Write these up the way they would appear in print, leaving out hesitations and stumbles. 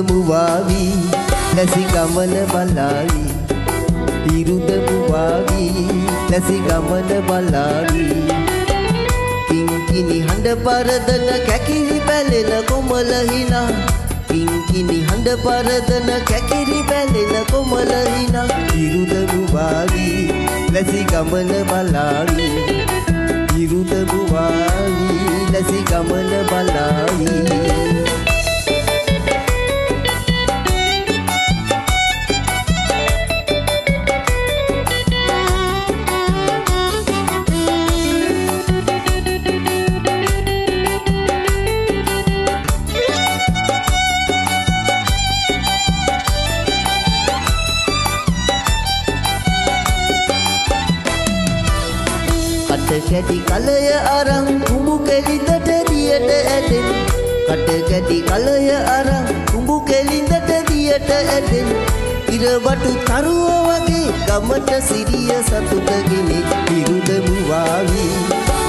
මුවාවි ලැසි ගමන බලාවි ඉරුද මුවාවි ලැසි ගමන බලාවි කිංකිණි හඬ පරදන කැකිරි බැලෙන කොමල හිනා කිංකිණි හඬ පරදන කැකිරි බැලෙන කොමල හිනා ඉරුද මුවාවි ලැසි ගමන බලාවි ඉරුද මුවාවි ලැසි ගමන බලාවි කැටි කලය අරන් කුඹු කෙලින්දට දියට ඇදෙන් කට කැටි කලය අරන් කුඹු කෙලින්දට දියට ඇදෙන් ඉරවටු තරුව වගේ ගමට සිරිය සතුටගෙන ඉරුද මුවාවි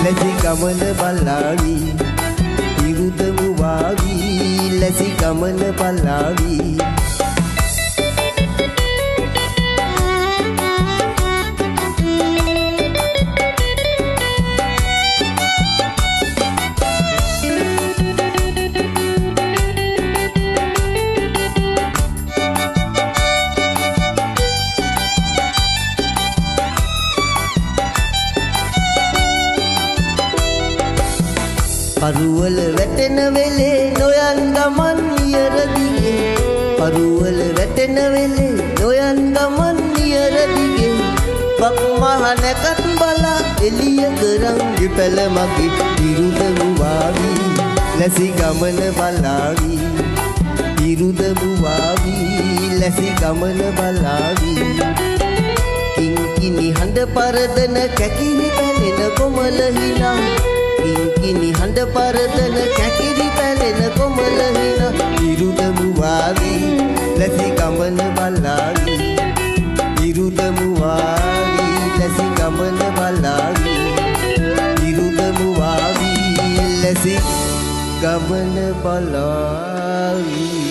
ලැසි ගමන බලාවි ඉරුද මුවාවි ලැසි ගමන බලාවි පරුවල වැටෙන වෙලේ නොයන් ගමන් නියර දිගේ පරුවල වැටෙන වෙලේ නොයන් ගමන් නියර දිගේ බක් මහ නැකත් බලා එළිය කරන් ඉපැල මගේ ඉරුද මුවාවි ලැසි ගමන බලාවි ඉරුද මුවාවි ලැසි ගමන බලාවි කිංකිණි හඬ පරදන කැකිරි පැලෙන කොමල හිනා කිංකිණි හඬ පරදන කැකිරි පැලෙන කොමල හිනා ඉරුද මුවාවි ලැසි ගමන බලාවි ඉරුද මුවාවි ලැසි ගමන බලාවි ඉරුද මුවාවි ලැසි ගමන බලාවි